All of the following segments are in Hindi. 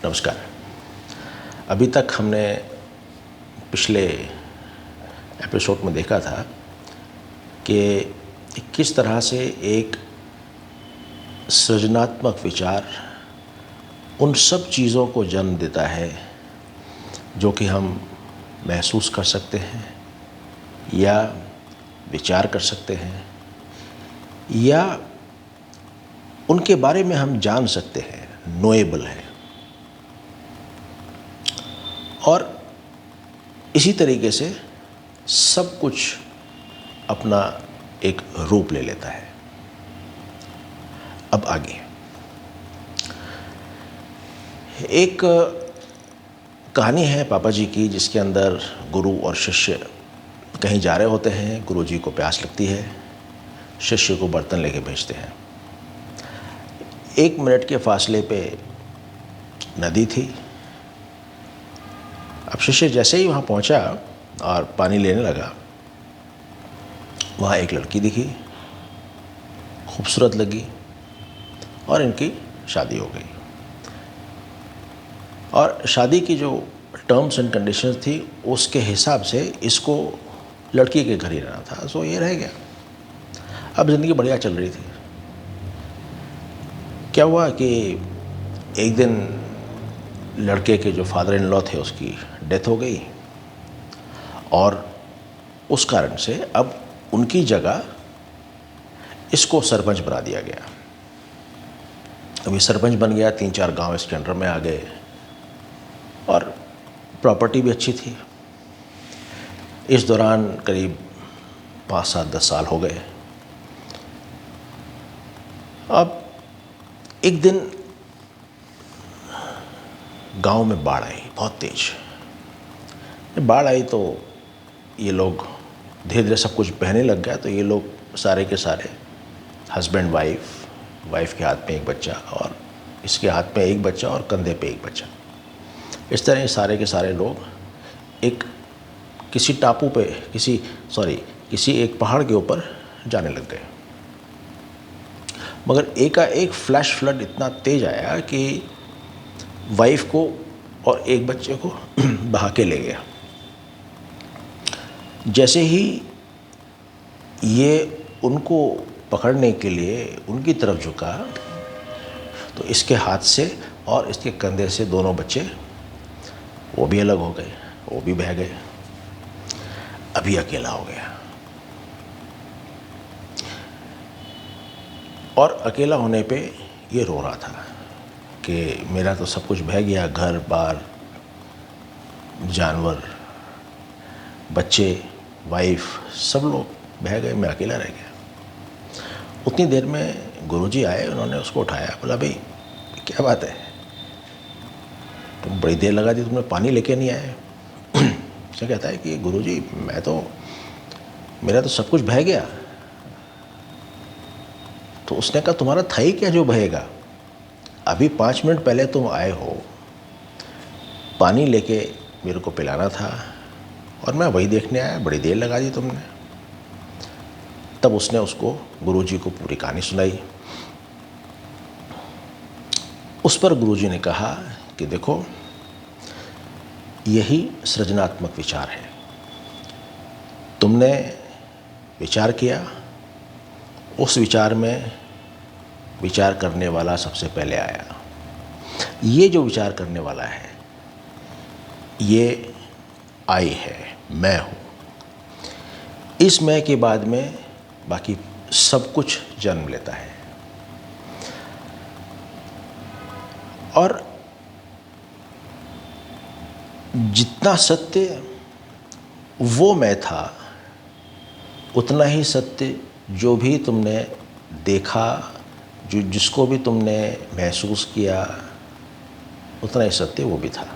नमस्कार। अभी तक हमने पिछले एपिसोड में देखा था कि किस तरह से एक सृजनात्मक विचार उन सब चीज़ों को जन्म देता है जो कि हम महसूस कर सकते हैं या विचार कर सकते हैं या उनके बारे में हम जान सकते हैं, नोएबल है। और इसी तरीके से सब कुछ अपना एक रूप ले लेता है। अब आगे एक कहानी है पापा जी की, जिसके अंदर गुरु और शिष्य कहीं जा रहे होते हैं। गुरु जी को प्यास लगती है, शिष्य को बर्तन लेके भेजते हैं। 1 मिनट के फासले पे नदी थी। अब शिष्य जैसे ही वहाँ पहुँचा और पानी लेने लगा, वहाँ एक लड़की दिखी, खूबसूरत लगी और इनकी शादी हो गई। और शादी की जो टर्म्स एंड कंडीशंस थी उसके हिसाब से इसको लड़की के घर ही रहना था, सो ये रह गया। अब ज़िंदगी बढ़िया चल रही थी। क्या हुआ कि एक दिन लड़के के जो फादर इन लॉ थे उसकी डेथ हो गई और उस कारण से अब उनकी जगह इसको सरपंच बना दिया गया। अब ये सरपंच बन गया, 3-4 गांव इसके अंडर में आ गए और प्रॉपर्टी भी अच्छी थी। इस दौरान करीब 5-7-10 साल हो गए। अब एक दिन गांव में बाढ़ आई, बहुत तेज बाढ़ आई। तो ये लोग धीरे धीरे सब कुछ बहने लग गया। तो ये लोग सारे के सारे हस्बैंड वाइफ के हाथ में एक बच्चा और इसके हाथ में एक बच्चा और कंधे पे एक बच्चा, इस तरह ये सारे के सारे लोग एक किसी टापू पे किसी एक पहाड़ के ऊपर जाने लग गए। मगर एक फ्लैश फ्लड इतना तेज आया कि वाइफ को और एक बच्चे को बहा के ले गया। जैसे ही ये उनको पकड़ने के लिए उनकी तरफ झुका तो इसके हाथ से और इसके कंधे से दोनों बच्चे वो भी अलग हो गए, वो भी बह गए। अभी अकेला हो गया। और अकेला होने पे ये रो रहा था कि मेरा तो सब कुछ बह गया, घर बार, जानवर, बच्चे, वाइफ, सब लोग बह गए, मैं अकेला रह गया। उतनी देर में गुरुजी आए, उन्होंने उसको उठाया, बोला भाई क्या बात है, तुम बड़ी देर लगा दी, तुमने पानी लेके नहीं आए। उसने कहता है कि गुरुजी मेरा तो सब कुछ बह गया। तो उसने कहा तुम्हारा था ही क्या जो बहेगा, अभी 5 मिनट पहले तुम आए हो, पानी लेके मेरे को पिलाना था और मैं वही देखने आया, बड़ी देर लगा दी तुमने। तब उसने उसको गुरुजी को पूरी कहानी सुनाई। उस पर गुरुजी ने कहा कि देखो, यही सृजनात्मक विचार है। तुमने विचार किया, उस विचार में विचार करने वाला सबसे पहले आया। ये जो विचार करने वाला है ये आई है, मैं हूँ। इस मैं के बाद में बाकी सब कुछ जन्म लेता है। और जितना सत्य वो मैं था, उतना ही सत्य जो भी तुमने देखा, जिसको भी तुमने महसूस किया, उतना ही सत्य वो भी था।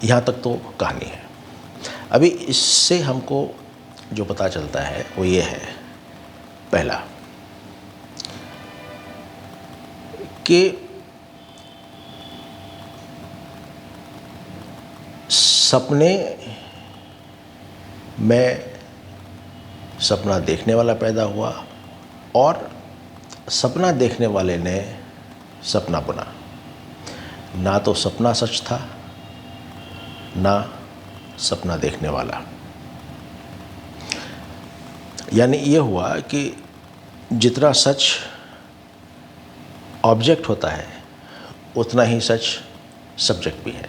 यहाँ तक तो कहानी है। अभी इससे हमको जो पता चलता है वो ये है, पहला कि सपने में सपना देखने वाला पैदा हुआ और सपना देखने वाले ने सपना बुना। ना तो सपना सच था, ना सपना देखने वाला। यानी ये हुआ कि जितना सच ऑब्जेक्ट होता है उतना ही सच सब्जेक्ट भी है,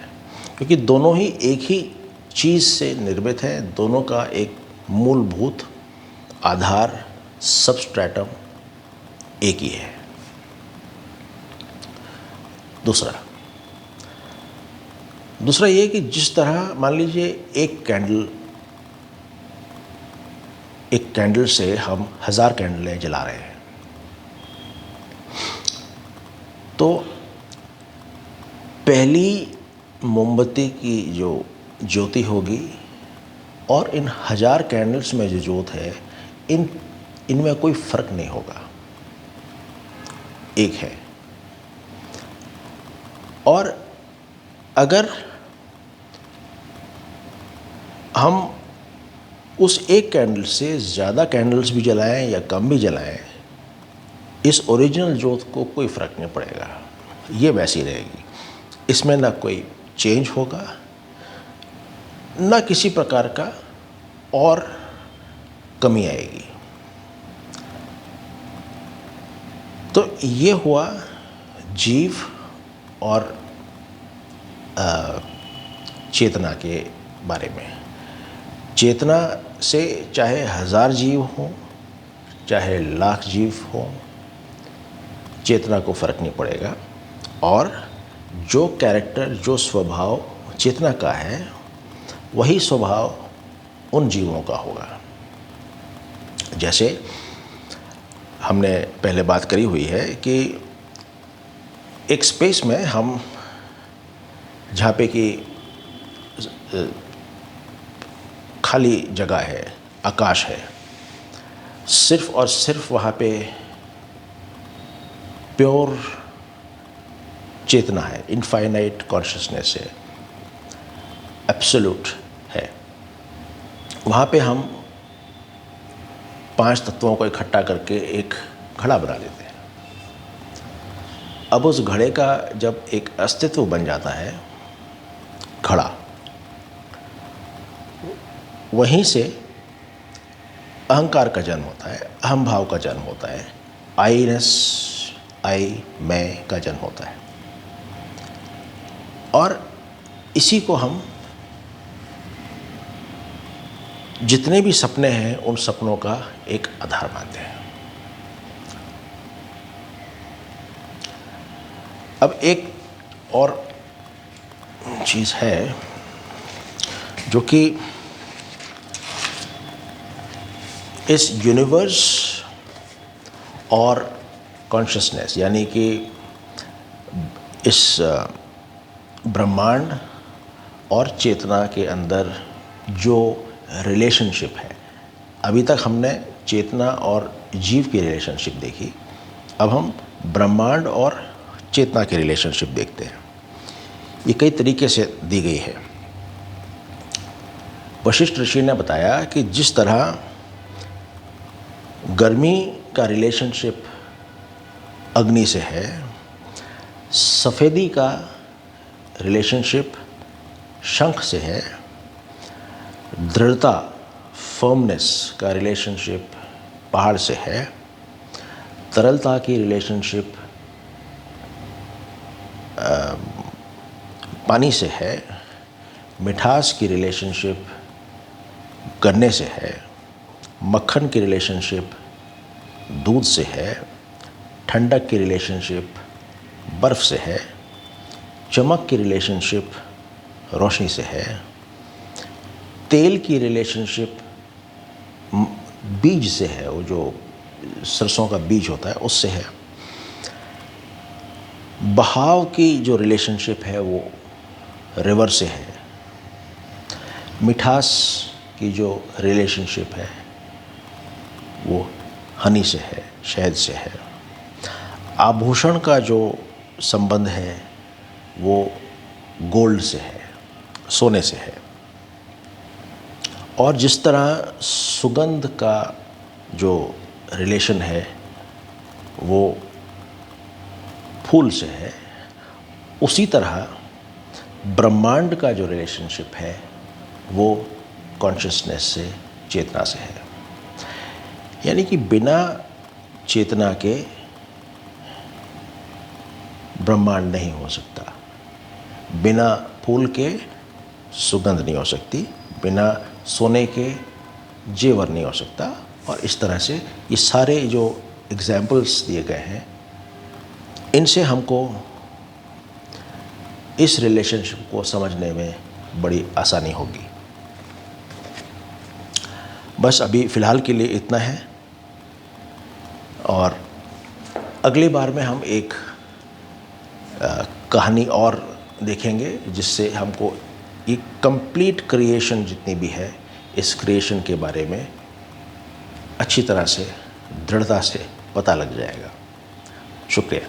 क्योंकि दोनों ही एक ही चीज़ से निर्मित है। दोनों का एक मूलभूत आधार, सबस्ट्रेटम एक ही है। दूसरा ये कि जिस तरह मान लीजिए एक कैंडल से हम 1000 कैंडलें जला रहे हैं, तो पहली मोमबत्ती की जो ज्योति होगी और इन 1000 कैंडल्स में जो ज्योत है, इनमें कोई फर्क नहीं होगा, एक है। और अगर हम उस एक कैंडल से ज़्यादा कैंडल्स भी जलाएं या कम भी जलाएं, इस ओरिजिनल ज्योत को कोई फ़र्क नहीं पड़ेगा, ये वैसी रहेगी। इसमें ना कोई चेंज होगा, ना किसी प्रकार का और कमी आएगी। तो ये हुआ जीव और चेतना के बारे में। चेतना से चाहे 1000 जीव हों, चाहे लाख जीव हों, चेतना को फ़र्क नहीं पड़ेगा। और जो कैरेक्टर, जो स्वभाव चेतना का है, वही स्वभाव उन जीवों का होगा। जैसे हमने पहले बात करी हुई है कि एक स्पेस में हम जहाँ पे कि खाली जगह है, आकाश है, सिर्फ और सिर्फ वहाँ पे प्योर चेतना है, इनफाइनाइट कॉन्शियसनेस है, एब्सोल्यूट है। वहाँ पे हम 5 तत्वों को इकट्ठा करके एक घड़ा बना लेते हैं। अब उस घड़े का जब एक अस्तित्व बन जाता है, घड़ा, वहीं से अहंकार का जन्म होता है, अहम भाव का जन्म होता है, आईनेस, आई, मैं का जन्म होता है। और इसी को हम जितने भी सपने हैं उन सपनों का एक आधार मानते हैं। अब एक और चीज़ है जो कि इस यूनिवर्स और कॉन्शियसनेस, यानी कि इस ब्रह्मांड और चेतना के अंदर जो रिलेशनशिप है, अभी तक हमने चेतना और जीव की रिलेशनशिप देखी, अब हम ब्रह्मांड और चेतना की रिलेशनशिप देखते हैं। ये कई तरीके से दी गई है। वशिष्ठ ऋषि ने बताया कि जिस तरह गर्मी का रिलेशनशिप अग्नि से है, सफ़ेदी का रिलेशनशिप शंख से है, दृढ़ता, फर्मनेस का रिलेशनशिप पहाड़ से है, तरलता की रिलेशनशिप पानी से है, मिठास की रिलेशनशिप गन्ने से है, मक्खन की रिलेशनशिप दूध से है, ठंडक की रिलेशनशिप बर्फ़ से है, चमक की रिलेशनशिप रोशनी से है, तेल की रिलेशनशिप बीज से है, वो जो सरसों का बीज होता है उससे है, बहाव की जो रिलेशनशिप है वो रिवर से है, मिठास की जो रिलेशनशिप है वो हनी से है, शहद से है, आभूषण का जो संबंध है वो गोल्ड से है, सोने से है। और जिस तरह सुगंध का जो रिलेशन है वो फूल से है, उसी तरह ब्रह्मांड का जो रिलेशनशिप है वो कॉन्शियसनेस से, चेतना से है। यानी कि बिना चेतना के ब्रह्मांड नहीं हो सकता, बिना फूल के सुगंध नहीं हो सकती, बिना सोने के जेवर नहीं हो सकता। और इस तरह से ये सारे जो एग्जाम्पल्स दिए गए हैं, इनसे हमको इस रिलेशनशिप को समझने में बड़ी आसानी होगी। बस अभी फ़िलहाल के लिए इतना है, और अगली बार में हम एक कहानी और देखेंगे जिससे हमको ये कंप्लीट क्रिएशन जितनी भी है, इस क्रिएशन के बारे में अच्छी तरह से, दृढ़ता से पता लग जाएगा। शुक्रिया।